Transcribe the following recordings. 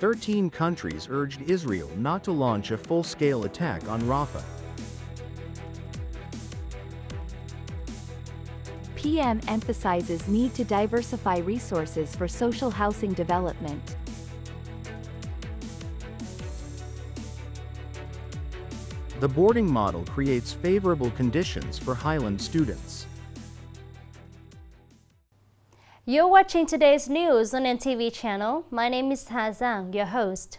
13 countries urged Israel not to launch a full-scale attack on Rafah. PM emphasizes need to diversify resources for social housing development. The boarding model creates favorable conditions for highland students. You're watching today's news on NTV channel. My name is Ha Zhang, your host.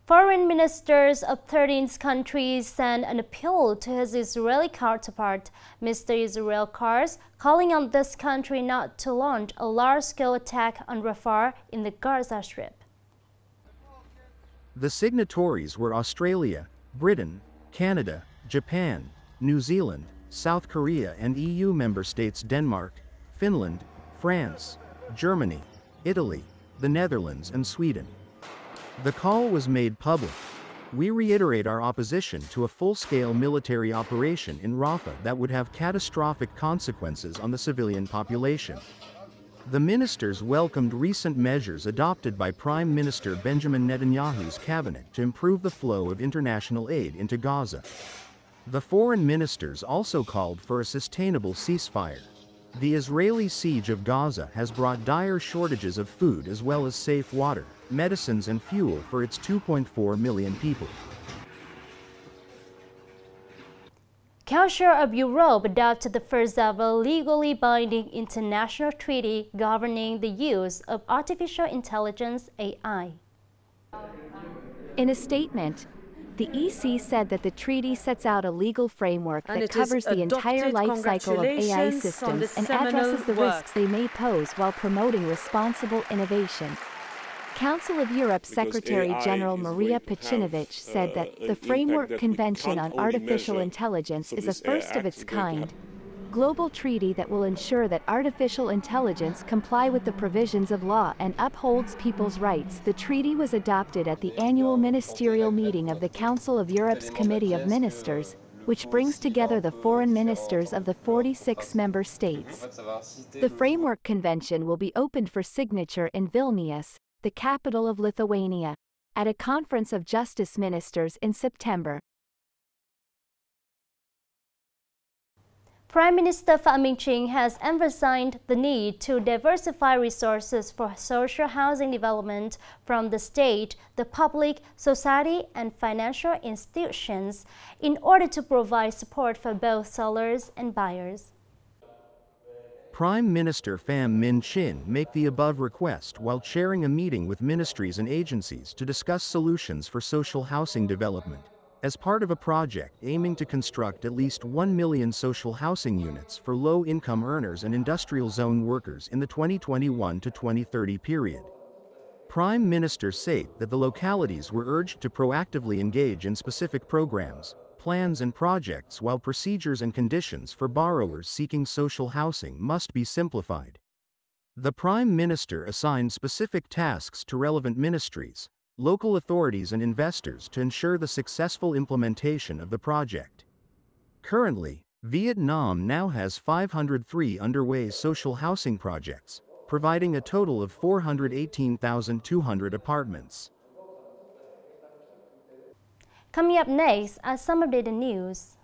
Foreign ministers of 13 countries sent an appeal to his Israeli counterpart, Mr. Israel Katz, calling on this country not to launch a large-scale attack on Rafah in the Gaza Strip. The signatories were Australia, Britain, Canada, Japan, New Zealand, South Korea and EU member states Denmark, Finland, France, Germany, Italy, the Netherlands and Sweden. The call was made public. We reiterate our opposition to a full-scale military operation in Rafah that would have catastrophic consequences on the civilian population. The ministers welcomed recent measures adopted by Prime Minister Benjamin Netanyahu's cabinet to improve the flow of international aid into Gaza. The foreign ministers also called for a sustainable ceasefire. The Israeli siege of Gaza has brought dire shortages of food as well as safe water, medicines and fuel for its 2.4 million people. Council of Europe adopted the first ever legally binding international treaty governing the use of artificial intelligence (AI). In a statement, the EC said that the treaty sets out a legal framework that covers the entire life cycle of AI systems and addresses the risks they may pose while promoting responsible innovation. Council of Europe Secretary General Maria Pacinovic said that the Framework Convention on Artificial Intelligence is a first of its kind, global treaty that will ensure that artificial intelligence comply with the provisions of law and upholds people's rights. The treaty was adopted at the annual ministerial meeting of the Council of Europe's Committee of Ministers, which brings together the foreign ministers of the 46 member states. The Framework Convention will be opened for signature in Vilnius, the capital of Lithuania, at a conference of justice ministers in September. Prime Minister Fung Min Chin has emphasized the need to diversify resources for social housing development from the state, the public, society, and financial institutions in order to provide support for both sellers and buyers. Prime Minister Fung Min Chin made the above request while chairing a meeting with ministries and agencies to discuss solutions for social housing development, as part of a project aiming to construct at least 1 million social housing units for low-income earners and industrial zone workers in the 2021 to 2030 period. Prime Minister said that the localities were urged to proactively engage in specific programs, plans and projects while procedures and conditions for borrowers seeking social housing must be simplified. The Prime Minister assigned specific tasks to relevant ministries, local authorities and investors to ensure the successful implementation of the project. Currently, Vietnam now has 503 underway social housing projects, providing a total of 418,200 apartments. Coming up next are some updated news.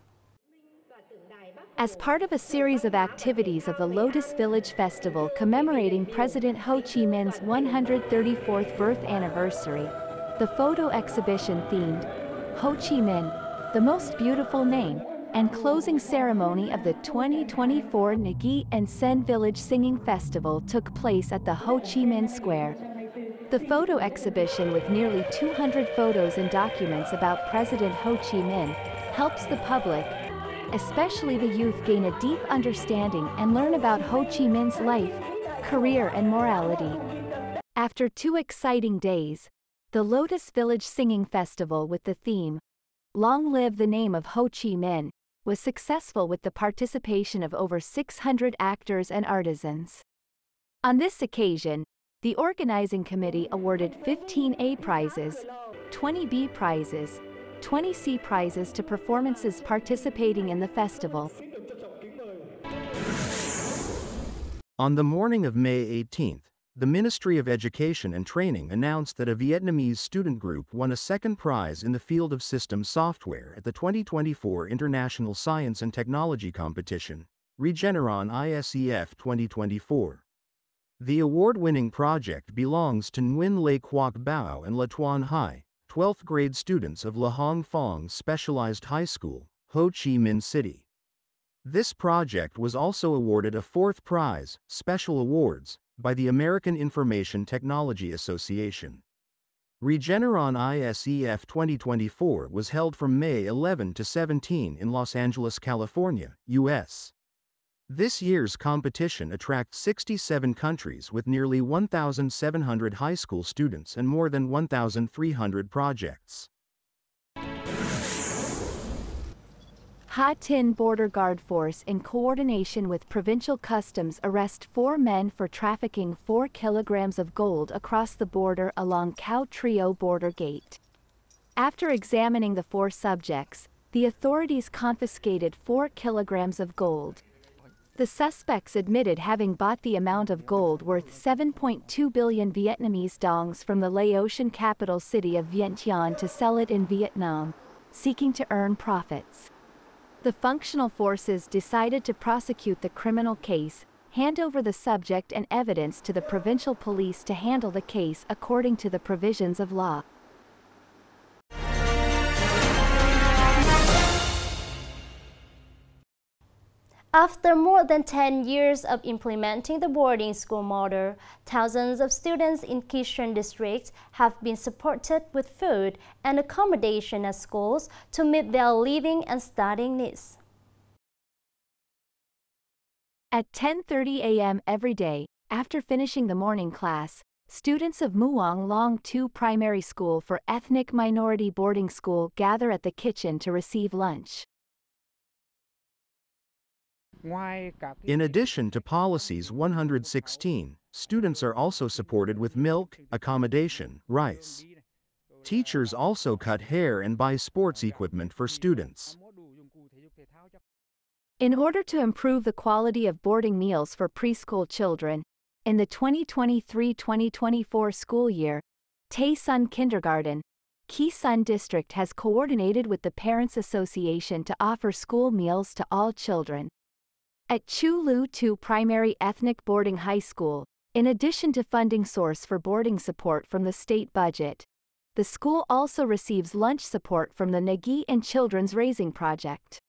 As part of a series of activities of the Lotus Village Festival commemorating President Ho Chi Minh's 134th birth anniversary, the photo exhibition themed Ho Chi Minh, the most beautiful name, and closing ceremony of the 2024 Nagi and Sen Village Singing Festival took place at the Ho Chi Minh Square. The photo exhibition, with nearly 200 photos and documents about President Ho Chi Minh, helps the public, especially the youth, gain a deep understanding and learn about Ho Chi Minh's life, career and morality. After 2 exciting days, the Lotus Village Singing Festival with the theme, Long Live the Name of Ho Chi Minh, was successful with the participation of over 600 actors and artisans. On this occasion, the organizing committee awarded 15 A prizes, 20 B prizes, 20 C prizes to performances participating in the festival. On the morning of May 18th, the Ministry of Education and Training announced that a Vietnamese student group won a second prize in the field of system software at the 2024 International Science and Technology Competition, Regeneron ISEF 2024. The award-winning project belongs to Nguyen Le Quoc Bao and La Tuan Hai, 12th grade students of La Hong Phong Specialized High School, Ho Chi Minh City. This project was also awarded a fourth prize, Special Awards, by the American Information Technology Association. Regeneron ISEF 2024 was held from May 11 to 17 in Los Angeles, California, U.S. This year's competition attracts 67 countries with nearly 1,700 high school students and more than 1,300 projects. Ha Tin Border Guard Force in coordination with Provincial Customs arrest 4 men for trafficking 4 kilograms of gold across the border along Khao Trio border gate. After examining the 4 subjects, the authorities confiscated 4 kilograms of gold. The suspects admitted having bought the amount of gold worth 7.2 billion Vietnamese dongs from the Laotian capital city of Vientiane to sell it in Vietnam, seeking to earn profits. The functional forces decided to prosecute the criminal case, hand over the subject and evidence to the provincial police to handle the case according to the provisions of law. After more than 10 years of implementing the boarding school model, thousands of students in Christian districts have been supported with food and accommodation at schools to meet their living and studying needs. At 10:30 a.m. every day, after finishing the morning class, students of Muang Long 2 Primary School for Ethnic Minority Boarding School gather at the kitchen to receive lunch. In addition to Policies 116, students are also supported with milk, accommodation, rice. Teachers also cut hair and buy sports equipment for students. In order to improve the quality of boarding meals for preschool children, in the 2023-2024 school year, Tay Sun Kindergarten, Khe Sun District has coordinated with the Parents Association to offer school meals to all children. At Chu Lu 2 Primary Ethnic Boarding High School, in addition to funding source for boarding support from the state budget, the school also receives lunch support from the Nagi and Children's Raising Project.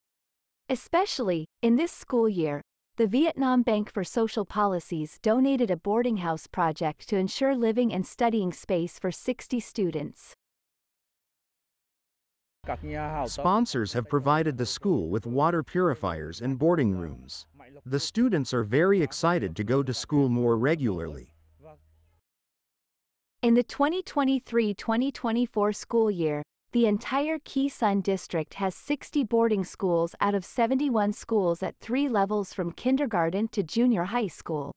Especially, in this school year, the Vietnam Bank for Social Policies donated a boarding house project to ensure living and studying space for 60 students. Sponsors have provided the school with water purifiers and boarding rooms. The students are very excited to go to school more regularly. In the 2023-2024 school year, the entire Khe Sun district has 60 boarding schools out of 71 schools at 3 levels from kindergarten to junior high school.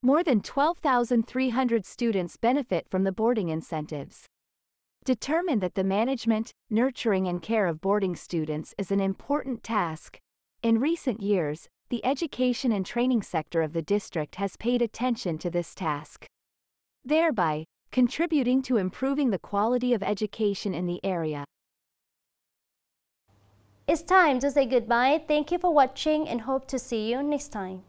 More than 12,300 students benefit from the boarding incentives. Determined that the management, nurturing and care of boarding students is an important task, in recent years, the education and training sector of the district has paid attention to this task, thereby contributing to improving the quality of education in the area. It's time to say goodbye. Thank you for watching and hope to see you next time.